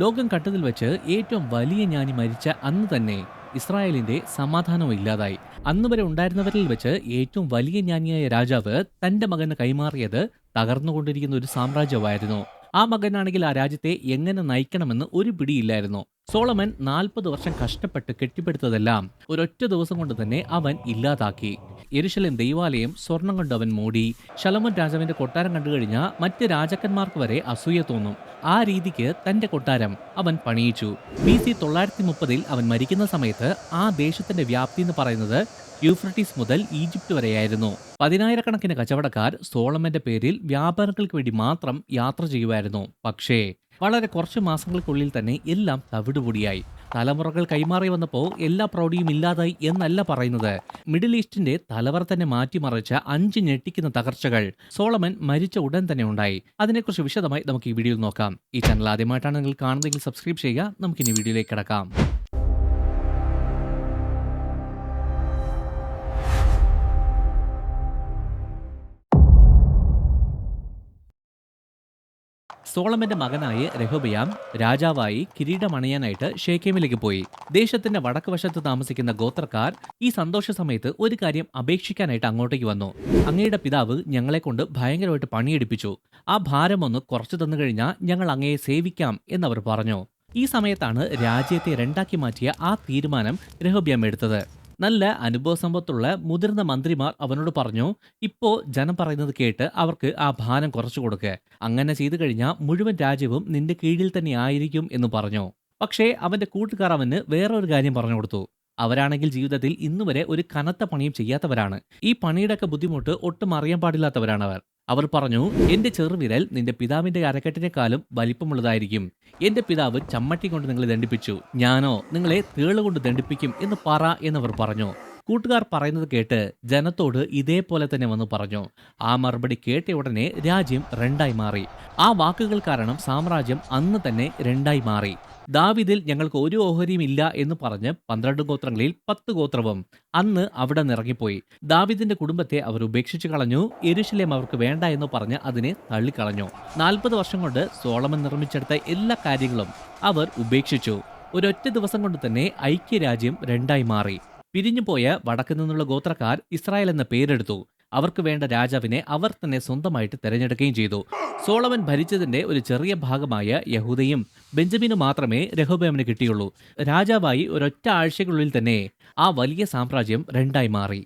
ലോകം കണ്ടതിൽ വെച്ച് ഏറ്റവും വലിയ ജ്ഞാനി മരിച്ച അന്ന് തന്നെ ഇസ്രായേലിന്റെ സമാധാനം ഇല്ലാതായി. അന്ന് വരെ ഉണ്ടായിരുന്നവരിൽ വെച്ച് ഏറ്റവും വലിയ ജ്ഞാനിയായ രാജാവ് തന്റെ മകന് കൈമാറിയത് തകർന്നുകൊണ്ടിരിക്കുന്ന ഒരു സാമ്രാജ്യമായിരുന്നു. ആ മകനാണെങ്കിൽ ആ രാജ്യത്തെ എങ്ങനെ നയിക്കണമെന്ന് ഒരു പിടിയില്ലായിരുന്നു. സോളമൻ 40 വർഷം കഷ്ടപ്പെട്ട് കെട്ടിപ്പടുത്തതെല്ലാം ഒരൊറ്റ ദിവസം കൊണ്ട് തന്നെ അവൻ ഇല്ലാതാക്കി. യെരുശലേം ദൈവാലയം സ്വർണം കൊണ്ട് അവൻ മൂടി. ശലോമോൻ രാജാവിന്റെ കൊട്ടാരം കണ്ടുകഴിഞ്ഞ മറ്റ് രാജാക്കന്മാർക്ക് വരെ അസൂയ തോന്നും. ആ രീതിക്ക് തന്റെ കൊട്ടാരം അവൻ പണിയിച്ചു. BC 930 അവൻ മരിക്കുന്ന സമയത്ത് ആ ദേശത്തിന്റെ വ്യാപ്തി എന്ന് പറയുന്നത് യൂഫ്രട്ടീസ് മുതൽ ഈജിപ്ത് വരെയായിരുന്നു. പതിനായിരക്കണക്കിന് കച്ചവടക്കാർ സോളമന്റെ പേരിൽ വ്യാപാരങ്ങൾക്ക് വേണ്ടി മാത്രം യാത്ര ചെയ്യുമായിരുന്നു. പക്ഷേ വളരെ കുറച്ച് മാസങ്ങൾക്കുള്ളിൽ തന്നെ എല്ലാം തവിടുപൊടിയായി. തലമുറകൾ കൈമാറി വന്നപ്പോൾ എല്ലാ പ്രൗഢിയും ഇല്ലാതായി എന്നല്ല പറയുന്നത്. മിഡിൽ ഈസ്റ്റിന്റെ തലവറ തന്നെ മാറ്റിമറിച്ച 5 ഞെട്ടിക്കുന്ന തകർച്ചകൾ സോളമൻ മരിച്ച ഉടൻ തന്നെ ഉണ്ടായി. അതിനെക്കുറിച്ച് വിശദമായി നമുക്ക് ഈ വീഡിയോയിൽ നോക്കാം. ഈ ചാനൽ ആദ്യമായിട്ടാണ് നിങ്ങൾ കാണുന്നതെങ്കിൽ സബ്സ്ക്രൈബ് ചെയ്യുക. നമുക്കിനി വീഡിയോയിലേക്ക് കിടക്കാം. സോളമന്റെ മകനായ രഹോബയാം രാജാവായി കിരീടമണിയാനായിട്ട് ഷേക്കേമിലേക്ക് പോയി. ദേശത്തിന്റെ വടക്ക് വശത്ത് താമസിക്കുന്ന ഗോത്രക്കാർ ഈ സന്തോഷ സമയത്ത് ഒരു കാര്യം അപേക്ഷിക്കാനായിട്ട് അങ്ങോട്ടേക്ക് വന്നു. അങ്ങയുടെ പിതാവ് ഞങ്ങളെ കൊണ്ട് ഭയങ്കരമായിട്ട് പണിയെടുപ്പിച്ചു. ആ ഭാരം ഒന്ന് കുറച്ചു തന്നു കഴിഞ്ഞാൽ ഞങ്ങൾ അങ്ങയെ സേവിക്കാം എന്നവർ പറഞ്ഞു. ഈ സമയത്താണ് രാജ്യത്തെ രണ്ടാക്കി മാറ്റിയ ആ തീരുമാനം രഹോബയാം എടുത്തത്. നല്ല അനുഭവസമ്പത്തുള്ള മുതിർന്ന മന്ത്രിമാർ അവനോട് പറഞ്ഞു, ഇപ്പോ ജനം പറയുന്നത് കേട്ട് അവർക്ക് ആ ഭാരം കുറച്ചു കൊടുക്കുക. അങ്ങനെ ചെയ്തു കഴിഞ്ഞാൽ മുഴുവൻ രാജ്യവും നിന്റെ കീഴിൽ തന്നെ ആയിരിക്കും എന്ന് പറഞ്ഞു. പക്ഷേ അവന്റെ കൂട്ടുകാർ അവന് വേറൊരു കാര്യം പറഞ്ഞു കൊടുത്തു. അവരാണെങ്കിൽ ജീവിതത്തിൽ ഇന്നുവരെ ഒരു കനത്ത പണിയും ചെയ്യാത്തവരാണ്. ഈ പണിയുടെയൊക്കെ ബുദ്ധിമുട്ട് ഒട്ടും അറിയാൻ പാടില്ലാത്തവരാണവർ. അവർ പറഞ്ഞു, എന്റെ ചെറുവിരൽ നിന്റെ പിതാവിന്റെ അരക്കെട്ടിനെക്കാളും വലിപ്പമുള്ളതായിരിക്കും. എന്റെ പിതാവ് ചമ്മട്ടി കൊണ്ട് നിങ്ങളെ ദണ്ഡിപ്പിച്ചു, ഞാനോ നിങ്ങളെ തേളുകൊണ്ട് ദണ്ഡിപ്പിക്കും എന്ന് പറ എന്നവർ പറഞ്ഞു. കൂട്ടുകാർ പറയുന്നത് കേട്ട് ജനത്തോട് ഇതേപോലെ തന്നെ വന്ന് പറഞ്ഞു. ആ മറുപടി കേട്ട ഉടനെ രാജ്യം രണ്ടായി മാറി. ആ വാക്കുകൾ കാരണം സാമ്രാജ്യം അന്ന് തന്നെ രണ്ടായി മാറി. ദാവീദിൽ ഞങ്ങൾക്ക് ഒരു ഓഹരിയും ഇല്ല എന്ന് പറഞ്ഞ് 12 ഗോത്രങ്ങളിൽ 10 ഗോത്രവും അന്ന് അവിടെ നിറങ്ങിപ്പോയി. ദാവീദിന്റെ കുടുംബത്തെ അവർ ഉപേക്ഷിച്ചു കളഞ്ഞു. യെരുശലേം അവർക്ക് വേണ്ട എന്ന് പറഞ്ഞ് അതിനെ തള്ളിക്കളഞ്ഞു. 40 വർഷം കൊണ്ട് സോളമൻ നിർമ്മിച്ചെടുത്ത എല്ലാ കാര്യങ്ങളും അവർ ഉപേക്ഷിച്ചു. ഒരൊറ്റ ദിവസം കൊണ്ട് തന്നെ ഐക്യരാജ്യം രണ്ടായി മാറി. പിരിഞ്ഞുപോയ വടക്കു നിന്നുള്ള ഗോത്രക്കാർ ഇസ്രായേൽ എന്ന പേരെടുത്തു. അവർക്ക് വേണ്ട രാജാവിനെ അവർ തന്നെ സ്വന്തമായിട്ട് തെരഞ്ഞെടുക്കുകയും ചെയ്തു. സോളമൻ ഭരിച്ചതിന്റെ ഒരു ചെറിയ ഭാഗമായ യഹൂദയും ബെഞ്ചമിനും മാത്രമേ രഹോബയാമിന് കിട്ടിയുള്ളൂ. രാജാവായി ഒരൊറ്റ ആഴ്ചയ്ക്കുള്ളിൽ തന്നെ ആ വലിയ സാമ്രാജ്യം രണ്ടായി മാറി.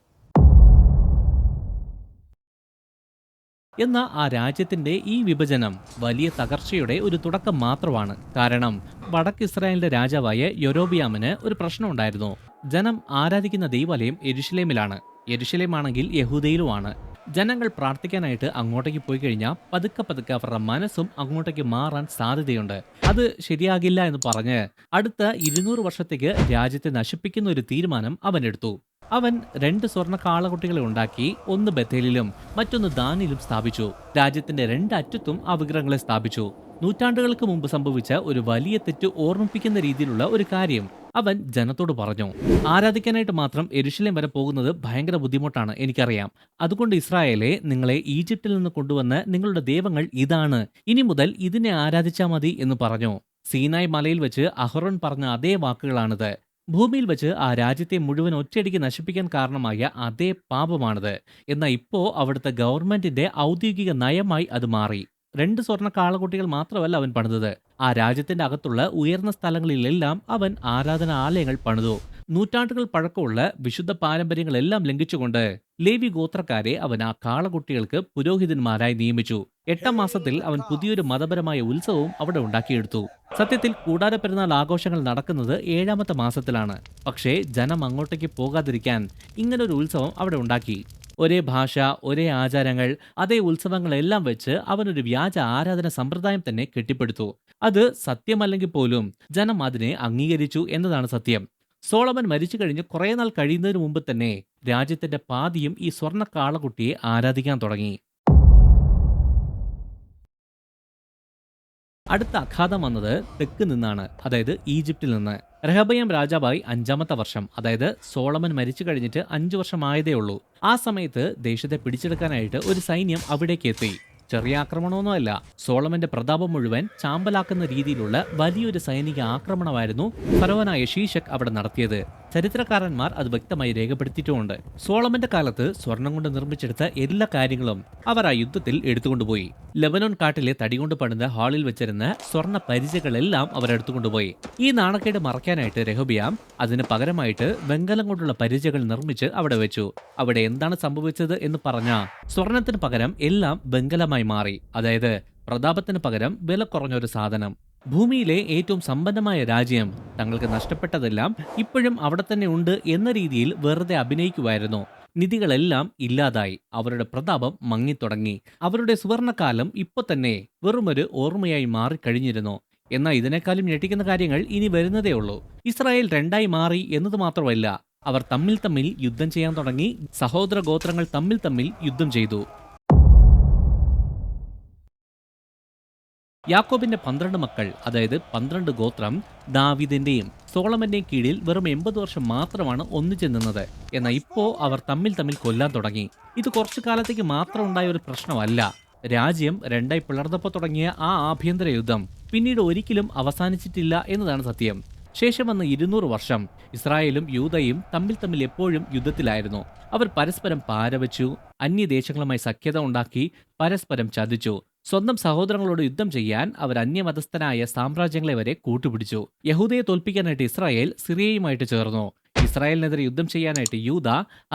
എന്നാൽ ആ രാജ്യത്തിന്റെ ഈ വിഭജനം വലിയ തകർച്ചയുടെ ഒരു തുടക്കം മാത്രമാണ്. കാരണം വടക്ക് ഇസ്രായേലിന്റെ രാജാവായ യൊരോബിയാമിന് ഒരു പ്രശ്നമുണ്ടായിരുന്നു. ജനം ആരാധിക്കുന്ന ദൈവാലയം യെരുശലേമിലാണ്. യെരുശലേമാണെങ്കിൽ യഹൂദയിലുമാണ്. ജനങ്ങൾ പ്രാർത്ഥിക്കാനായിട്ട് അങ്ങോട്ടേക്ക് പോയി കഴിഞ്ഞാൽ പതുക്കെ പതുക്കെ അവരുടെ മനസ്സും അങ്ങോട്ടേക്ക് മാറാൻ സാധ്യതയുണ്ട്. അത് ശരിയാകില്ല എന്ന് പറഞ്ഞ് അടുത്ത 200 വർഷത്തേക്ക് രാജ്യത്തെ നശിപ്പിക്കുന്ന ഒരു തീരുമാനം അവൻ എടുത്തു. അവൻ 2 സ്വർണ്ണ കാളകുട്ടികളെ ഉണ്ടാക്കി. ഒന്ന് ബഥേലിലും മറ്റൊന്ന് ദാനിലും സ്ഥാപിച്ചു. രാജ്യത്തിന്റെ 2 അറ്റത്തും ആ വിഗ്രഹങ്ങളെ സ്ഥാപിച്ചു. നൂറ്റാണ്ടുകൾക്ക് മുമ്പ് സംഭവിച്ച ഒരു വലിയ തെറ്റ് ഓർമ്മിപ്പിക്കുന്ന രീതിയിലുള്ള ഒരു കാര്യം അവൻ ജനത്തോട് പറഞ്ഞു. ആരാധിക്കാനായിട്ട് മാത്രം യെരുശലേം വരെ പോകുന്നത് ഭയങ്കര ബുദ്ധിമുട്ടാണ്, എനിക്കറിയാം. അതുകൊണ്ട് ഇസ്രായേലെ, നിങ്ങളെ ഈജിപ്തിൽ നിന്ന് കൊണ്ടുവന്ന് നിങ്ങളുടെ ദൈവങ്ങൾ ഇതാണ്, ഇനി മുതൽ ഇതിനെ ആരാധിച്ചാൽ മതി എന്ന് പറഞ്ഞു. സീനായ് മലയിൽ വെച്ച് അഹറോൻ പറഞ്ഞ അതേ വാക്കുകളാണിത്. ഭൂമിയിൽ വെച്ച് ആ രാജ്യത്തെ മുഴുവൻ ഒറ്റയടിക്ക് നശിപ്പിക്കാൻ കാരണമായ അതേ പാപമാണിത്. എന്നാൽ ഇപ്പോ അവിടുത്തെ ഗവൺമെന്റിന്റെ ഔദ്യോഗിക നയമായി അത് മാറി. 2 സ്വർണ്ണ കാളകുട്ടികൾ മാത്രമല്ല അവൻ പണിതത്. ആ രാജ്യത്തിന്റെ അകത്തുള്ള ഉയർന്ന സ്ഥലങ്ങളിലെല്ലാം അവൻ ആരാധനാലയങ്ങൾ പണിതു. നൂറ്റാണ്ടുകൾ പഴക്കമുള്ള വിശുദ്ധ പാരമ്പര്യങ്ങളെല്ലാം ലംഘിച്ചുകൊണ്ട് ലേവി ഗോത്രക്കാരെ അവൻ ആ കാളകുട്ടികൾക്ക് പുരോഹിതന്മാരായി നിയമിച്ചു. 8ാം മാസത്തിൽ അവൻ പുതിയൊരു മതപരമായ ഉത്സവവും അവിടെ ഉണ്ടാക്കിയെടുത്തു. സത്യത്തിൽ കൂടാര പെരുന്നാൾ ആഘോഷങ്ങൾ നടക്കുന്നത് 7ാമത്തെ മാസത്തിലാണ്. പക്ഷേ ജനം അങ്ങോട്ടേക്ക് പോകാതിരിക്കാൻ ഇങ്ങനൊരു ഉത്സവം അവിടെ ഉണ്ടാക്കി. ഒരേ ഭാഷ, ഒരേ ആചാരങ്ങൾ, അതേ ഉത്സവങ്ങളെല്ലാം വെച്ച് അവനൊരു വ്യാജ ആരാധന സമ്പ്രദായം തന്നെ കെട്ടിപ്പടുത്തു. അത് സത്യമല്ലെങ്കിൽ പോലും ജനം അതിനെ അംഗീകരിച്ചു എന്നതാണ് സത്യം. സോളമൻ മരിച്ചു കഴിഞ്ഞ് കുറെ നാൾ കഴിയുന്നതിന് മുമ്പ് തന്നെ രാജ്യത്തിന്റെ പാതിയും ഈ സ്വർണ്ണ കാളകുട്ടിയെ ആരാധിക്കാൻ തുടങ്ങി. അടുത്ത ആഘാതം വന്നത് തെക്ക് നിന്നാണ്, അതായത് ഈജിപ്തിൽ നിന്ന്. രഹബയാം രാജാവായി 5ാമത്തെ വർഷം, അതായത് സോളമൻ മരിച്ചു കഴിഞ്ഞിട്ട് 5 വർഷം ആയതേ ഉള്ളൂ. ആ സമയത്ത് ദേശത്തെ പിടിച്ചെടുക്കാനായിട്ട് ഒരു സൈന്യം അവിടേക്ക് എത്തി. ചെറിയ ആക്രമണമൊന്നുമല്ല. സോളമന്റെ പ്രതാപം മുഴുവൻ ചാമ്പലാക്കുന്ന രീതിയിലുള്ള വലിയൊരു സൈനിക ആക്രമണമായിരുന്നു ഫറവോനായ ശീശക് അവിടെ നടത്തിയത്. ചരിത്രകാരന്മാർ അത് വ്യക്തമായി രേഖപ്പെടുത്തിയിട്ടുമുണ്ട്. സോളമന്റെ കാലത്ത് സ്വർണം കൊണ്ട് നിർമ്മിച്ചെടുത്ത എല്ലാ കാര്യങ്ങളും അവർ ആ യുദ്ധത്തിൽ എടുത്തുകൊണ്ടുപോയി. ലെബനോൻ കാട്ടിലെ തടികൊണ്ട് പണിത ഹാളിൽ വെച്ചിരുന്ന സ്വർണ്ണ പരിചകളെല്ലാം അവർ എടുത്തുകൊണ്ടുപോയി. ഈ നാണക്കേട് മറയ്ക്കാനായിട്ട് രഹോബിയാം അതിന് പകരമായിട്ട് വെങ്കലം കൊണ്ടുള്ള പരിചകൾ നിർമ്മിച്ച് അവിടെ വെച്ചു. അവിടെ എന്താണ് സംഭവിച്ചത് എന്ന് പറഞ്ഞാൽ സ്വർണത്തിന് പകരം എല്ലാം വെങ്കലമായി മാറി. അതായത് പ്രതാപത്തിന് പകരം വില കുറഞ്ഞൊരു സാധനം. ഭൂമിയിലെ ഏറ്റവും സമ്പന്നമായ രാജ്യം തങ്ങൾക്ക് നഷ്ടപ്പെട്ടതെല്ലാം ഇപ്പോഴും അവിടെ തന്നെ ഉണ്ട് എന്ന രീതിയിൽ വെറുതെ അഭിനയിക്കുമായിരുന്നു. നിധികളെല്ലാം ഇല്ലാതായി. അവരുടെ പ്രതാപം മങ്ങിത്തുടങ്ങി. അവരുടെ സുവർണകാലം ഇപ്പൊ തന്നെ വെറുമൊരു ഓർമ്മയായി മാറിക്കഴിഞ്ഞിരുന്നു. എന്നാൽ ഇതിനേക്കാളും ഞെട്ടിക്കുന്ന കാര്യങ്ങൾ ഇനി വരുന്നതേ ഉള്ളൂ. ഇസ്രായേൽ രണ്ടായി മാറി എന്നത് മാത്രമല്ല, അവർ തമ്മിൽ യുദ്ധം ചെയ്യാൻ തുടങ്ങി. സഹോദര ഗോത്രങ്ങൾ തമ്മിൽ യുദ്ധം ചെയ്തു. യാക്കോബിന്റെ 12 മക്കൾ, അതായത് 12 ഗോത്രം, ദാവീദിന്റെയും സോളമന്റെയും കീഴിൽ വെറും 80 വർഷം മാത്രമാണ് ഒന്നിച്ചു നിന്നത്. എന്നാൽ ഇപ്പോ അവർ തമ്മിൽ കൊല്ലാൻ തുടങ്ങി. ഇത് കുറച്ചു കാലത്തേക്ക് മാത്രം ഉണ്ടായ ഒരു പ്രശ്നമല്ല. രാജ്യം രണ്ടായി പിളർന്നപ്പോൾ തുടങ്ങിയ ആ ആഭ്യന്തര യുദ്ധം പിന്നീട് ഒരിക്കലും അവസാനിച്ചിട്ടില്ല എന്നതാണ് സത്യം. ശേഷം വന്ന 200 വർഷം ഇസ്രായേലും യൂദയും തമ്മിൽ എപ്പോഴും യുദ്ധത്തിലായിരുന്നു. അവർ പരസ്പരം പാരവച്ചു, അന്യദേശങ്ങളുമായി സഖ്യത ഉണ്ടാക്കി, പരസ്പരം ചതിച്ചു. സ്വന്തം സഹോദരങ്ങളോട് യുദ്ധം ചെയ്യാൻ അവർ അന്യമതസ്ഥനായ സാമ്രാജ്യങ്ങളെ വരെ കൂട്ടുപിടിച്ചു. യഹൂദയെ തോൽപ്പിക്കാനായിട്ട് ഇസ്രായേൽ സിറിയയുമായിട്ട് ചേർന്നു. ഇസ്രായേലിനെതിരെ യുദ്ധം ചെയ്യാനായിട്ട് യൂദ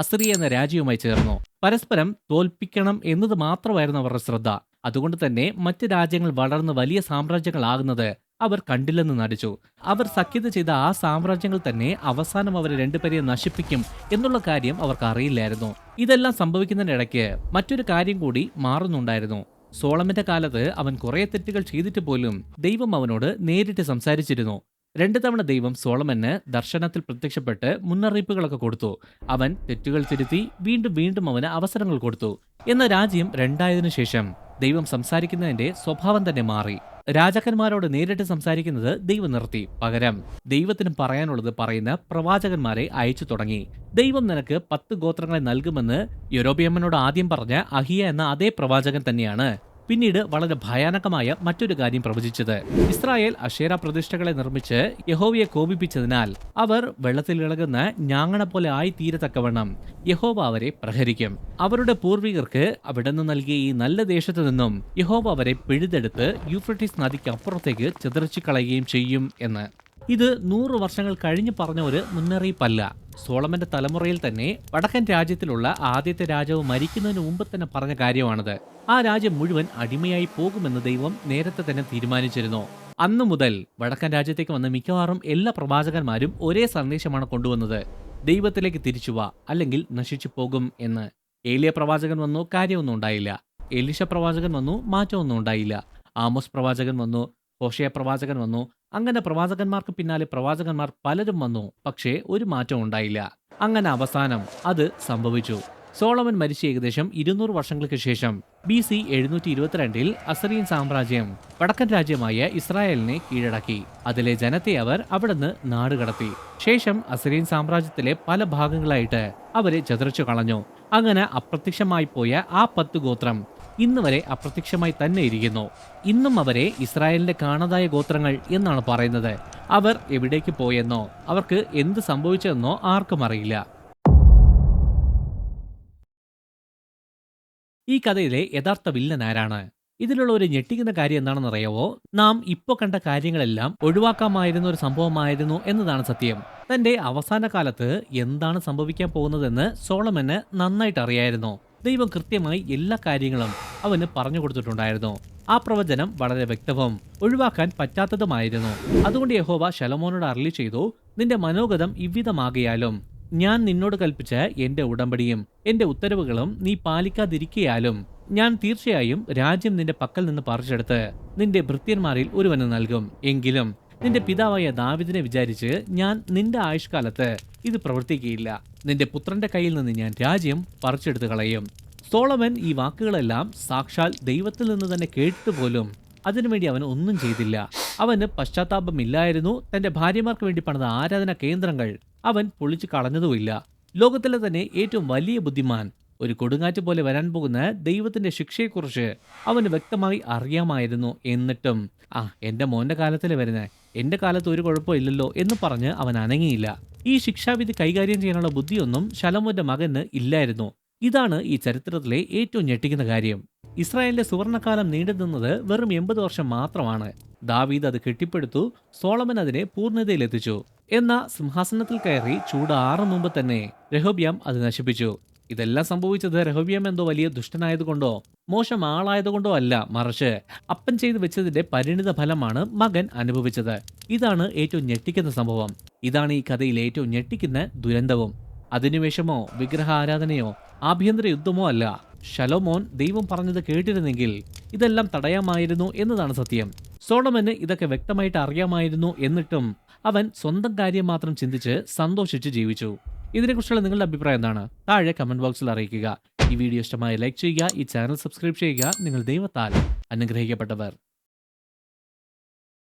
അസിറിയ എന്ന രാജ്യവുമായി ചേർന്നു. പരസ്പരം തോൽപ്പിക്കണം എന്നത് മാത്രമായിരുന്നു അവരുടെ ശ്രദ്ധ. അതുകൊണ്ട് തന്നെ മറ്റ് രാജ്യങ്ങൾ വളർന്ന് വലിയ സാമ്രാജ്യങ്ങളാകുന്നത് അവർ കണ്ടില്ലെന്ന് നടിച്ചു. അവർ സഖ്യത ചെയ്ത ആ സാമ്രാജ്യങ്ങൾ തന്നെ അവസാനം അവരെ രണ്ടുപേരെയും നശിപ്പിക്കും എന്നുള്ള കാര്യം അവർക്ക് അറിയില്ലായിരുന്നു. ഇതെല്ലാം സംഭവിക്കുന്നതിനിടയ്ക്ക് മറ്റൊരു കാര്യം കൂടി മാറുന്നുണ്ടായിരുന്നു. സോളമന്റെ കാലത്ത് അവൻ കുറെ തെറ്റുകൾ ചെയ്തിട്ട് പോലും ദൈവം അവനോട് നേരിട്ട് സംസാരിച്ചിരുന്നു. 2 തവണ ദൈവം സോളമന് ദർശനത്തിൽ പ്രത്യക്ഷപ്പെട്ട് മുന്നറിയിപ്പുകളൊക്കെ കൊടുത്തു. അവൻ തെറ്റുകൾ തിരുത്തി വീണ്ടും അവന് അവസരങ്ങൾ കൊടുത്തു. എന്ന രാജ്യം രണ്ടായതിനു ശേഷം ദൈവം സംസാരിക്കുന്നതിന്റെ സ്വഭാവം തന്നെ മാറി. രാജാക്കന്മാരോട് നേരിട്ട് സംസാരിക്കുന്നത് ദൈവം നിർത്തി. പകരം ദൈവത്തിന് പറയാനുള്ളത് പറയുന്ന പ്രവാചകന്മാരെ അയച്ചു തുടങ്ങി. ദൈവം നിനക്ക് 10 ഗോത്രങ്ങളെ നൽകുമെന്ന് യൊരോബെയാമിനോട് ആദ്യം പറഞ്ഞ അഹിയ എന്ന അതേ പ്രവാചകൻ തന്നെയാണ് പിന്നീട് വളരെ ഭയാനകമായ മറ്റൊരു കാര്യം പ്രവചിച്ചത്. ഇസ്രായേൽ അശേര പ്രതിഷ്ഠകളെ നിർമ്മിച്ച് യഹോവയെ കോപിപ്പിച്ചതിനാൽ അവർ വെള്ളത്തിൽ ഇളകുന്ന ഞാങ്ങണ പോലെ ആയി തീരത്തക്കവണ്ണം യഹോവ അവരെ പ്രഹരിക്കും. അവരുടെ പൂർവികർക്ക് അവിടെ നിന്ന് നൽകിയ ഈ നല്ല ദേശത്തു നിന്നും യഹോവ അവരെ പിഴുതെടുത്ത് യൂഫ്രട്ടീസ് നദിക്ക് അപ്പുറത്തേക്ക് ചിതറിച്ചു കളയുകയും ചെയ്യും എന്ന്. ഇത് 100 വർഷങ്ങൾ കഴിഞ്ഞ് പറഞ്ഞ ഒരു മുന്നറിയിപ്പല്ല. സോളമന്റെ തലമുറയിൽ തന്നെ വടക്കൻ രാജ്യത്തിലുള്ള ആദ്യത്തെ രാജാവ് മരിക്കുന്നതിന് മുമ്പ് തന്നെ പറഞ്ഞ കാര്യമാണത്. ആ രാജ്യം മുഴുവൻ അടിമയായി പോകുമെന്ന് ദൈവം നേരത്തെ തന്നെ തീരുമാനിച്ചിരുന്നു. അന്നു മുതൽ വടക്കൻ രാജ്യത്തേക്ക് വന്ന മിക്കവാറും എല്ലാ പ്രവാചകന്മാരും ഒരേ സന്ദേശമാണ് കൊണ്ടുവന്നത്: ദൈവത്തിലേക്ക് തിരിച്ചുവാ, അല്ലെങ്കിൽ നശിച്ചു പോകും എന്ന്. ഏലിയ പ്രവാചകൻ വന്നു, കാര്യമൊന്നും ഉണ്ടായില്ല. എലീശ പ്രവാചകൻ വന്നു, മാറ്റമൊന്നും ഉണ്ടായില്ല. ആമോസ് പ്രവാചകൻ വന്നു, ഹോശേയ പ്രവാചകൻ വന്നു. അങ്ങനെ പ്രവാചകന്മാർക്ക് പിന്നാലെ പ്രവാചകന്മാർ പലരും വന്നു. പക്ഷേ ഒരു മാറ്റം ഉണ്ടായില്ല. അങ്ങനെ അവസാനം അത് സംഭവിച്ചു. സോളമൻ മരിച്ച ഏകദേശം 200 വർഷങ്ങൾക്ക് ശേഷം BC 722 അസിറിയൻ സാമ്രാജ്യം വടക്കൻ രാജ്യമായ ഇസ്രായേലിനെ കീഴടക്കി. അതിലെ ജനത്തെ അവർ അവിടുന്ന് നാടുകടത്തി. ശേഷം അസിറിയൻ സാമ്രാജ്യത്തിലെ പല ഭാഗങ്ങളായിട്ട് അവരെ ചതറിച്ചു കളഞ്ഞു. അങ്ങനെ അപ്രത്യക്ഷമായി പോയ ആ 10 ഗോത്രം ഇന്ന് വരെ അപ്രത്യക്ഷമായി തന്നെ ഇരിക്കുന്നു. ഇന്നും അവരെ ഇസ്രായേലിന്റെ കാണാതായ ഗോത്രങ്ങൾ എന്നാണ് പറയുന്നത്. അവർ എവിടേക്ക് പോയെന്നോ അവർക്ക് എന്ത് സംഭവിച്ചതെന്നോ ആർക്കും അറിയില്ല. ഈ കഥയിലെ യഥാർത്ഥ വില്ലൻ ആരാണ്? ഇതിലുള്ള ഒരു ഞെട്ടിക്കുന്ന കാര്യം എന്താണെന്ന് അറിയാവോ? നാം ഇപ്പോൾ കണ്ട കാര്യങ്ങളെല്ലാം ഒഴിവാക്കാമായിരുന്ന ഒരു സംഭവമായിരുന്നു എന്നതാണ് സത്യം. തന്റെ അവസാന കാലത്ത് എന്താണ് സംഭവിക്കാൻ പോകുന്നതെന്ന് സോളമന് നന്നായിട്ട് അറിയായിരുന്നു. ദൈവം കൃത്യമായി എല്ലാ കാര്യങ്ങളും അവന് പറഞ്ഞു കൊടുത്തിട്ടുണ്ടായിരുന്നു. ആ പ്രവചനം വളരെ വ്യക്തവും ഒഴിവാക്കാൻ പറ്റാത്തതുമായിരുന്നു. അതുകൊണ്ട് യഹോവ ശലോമോനോട് അരുളി ചെയ്തു: നിന്റെ മനോഗതം ഇவ்விதമാകിയാലും ഞാൻ നിന്നോട് കൽപ്പിച്ച എന്റെ ഉടമ്പടിയും എന്റെ ഉത്തരവുകളും നീ പാലിക്കാതിരിക്കയാലും ഞാൻ തീർച്ചയായും രാജ്യം നിന്റെ പക്കൽ നിന്ന് പറിച്ചെടുത്ത് നിന്റെ ഭൃത്യന്മാരിൽ ഒരുവന് നൽകും. എങ്കിലും നിന്റെ പിതാവായ ദാവീദിനെ വിചാരിച്ച് ഞാൻ നിന്റെ ആയുഷ്കാലത്ത് ഇത് പ്രവർത്തിക്കുകയില്ല. നിന്റെ പുത്രന്റെ കയ്യിൽ നിന്ന് ഞാൻ രാജ്യം പറിച്ചെടുത്ത് കളയും. സോളമൻ ഈ വാക്കുകളെല്ലാം സാക്ഷാൽ ദൈവത്തിൽ നിന്ന് തന്നെ കേട്ടുപോലും അതിനുവേണ്ടി അവൻ ഒന്നും ചെയ്തില്ല. അവന് പശ്ചാത്താപമില്ലായിരുന്നു. തന്റെ ഭാര്യമാർക്ക് വേണ്ടി പണിത ആരാധനാ കേന്ദ്രങ്ങൾ അവൻ പൊളിച്ചു കളഞ്ഞതുമില്ല. ലോകത്തിലെ തന്നെ ഏറ്റവും വലിയ ബുദ്ധിമാൻ, ഒരു കൊടുങ്കാറ്റ് പോലെ വരാൻ പോകുന്ന ദൈവത്തിന്റെ ശിക്ഷയെക്കുറിച്ച് അവന് വ്യക്തമായി അറിയാമായിരുന്നു. എന്നിട്ടും എന്റെ മോന്റെ കാലത്തിലെ വരുന്നേ, എന്റെ കാലത്ത് ഒരു കുഴപ്പമില്ലല്ലോ എന്ന് പറഞ്ഞ് അവൻ അനങ്ങിയില്ല. ഈ ശിക്ഷാവിധി കൈകാര്യം ചെയ്യാനുള്ള ബുദ്ധിയൊന്നും ശലോമോന്റെ മകന് ഇല്ലായിരുന്നു. ഇതാണ് ഈ ചരിത്രത്തിലെ ഏറ്റവും ഞെട്ടിക്കുന്ന കാര്യം. ഇസ്രായേലിന്റെ സുവർണകാലം നീണ്ടുനിന്നത് വെറും 80 വർഷം മാത്രമാണ്. ദാവീദ് അത് കെട്ടിപ്പടുത്തു, സോളമൻ അതിനെ പൂർണ്ണതയിലെത്തിച്ചു. എന്നാൽ സിംഹാസനത്തിൽ കയറി ചൂടാറും മുമ്പ് തന്നെ രെഹോബിയാം അത് നശിപ്പിച്ചു. ഇതെല്ലാം സംഭവിച്ചത് രെഹോബിയാം എന്തോ വലിയ ദുഷ്ടനായതുകൊണ്ടോ മോശം ആളായതുകൊണ്ടോ അല്ല, മറിച്ച് അപ്പൻ ചെയ്തു വെച്ചതിന്റെ പരിണിത ഫലമാണ് മകൻ അനുഭവിച്ചത്. ഇതാണ് ഏറ്റവും ഞെട്ടിക്കുന്ന സംഭവം. ഇതാണ് ഈ കഥയിലെ ഏറ്റവും ഞെട്ടിക്കുന്ന ദുരന്തവും. അധിനിവേശമോ വിഗ്രഹ ആരാധനയോ ആഭ്യന്തര യുദ്ധമോ അല്ല. ശലോമോൻ ദൈവം പറഞ്ഞത് കേട്ടിരുന്നെങ്കിൽ ഇതെല്ലാം തടയാമായിരുന്നു എന്നതാണ് സത്യം. സോളമന് ഇതൊക്കെ വ്യക്തമായിട്ട് അറിയാമായിരുന്നു. എന്നിട്ടും അവൻ സ്വന്തം കാര്യം മാത്രം ചിന്തിച്ച് സന്തോഷിച്ച് ജീവിച്ചു. ഇതിനെക്കുറിച്ചുള്ള നിങ്ങളുടെ അഭിപ്രായം എന്താണ്? താഴെ കമന്റ് ബോക്സിൽ അറിയിക്കുക. ഈ വീഡിയോ ഇഷ്ടമായി ലൈക്ക് ചെയ്യുക, ഈ ചാനൽ സബ്സ്ക്രൈബ് ചെയ്യുക. നിങ്ങൾ ദൈവത്താൽ അനുഗ്രഹിക്കപ്പെട്ടവർ.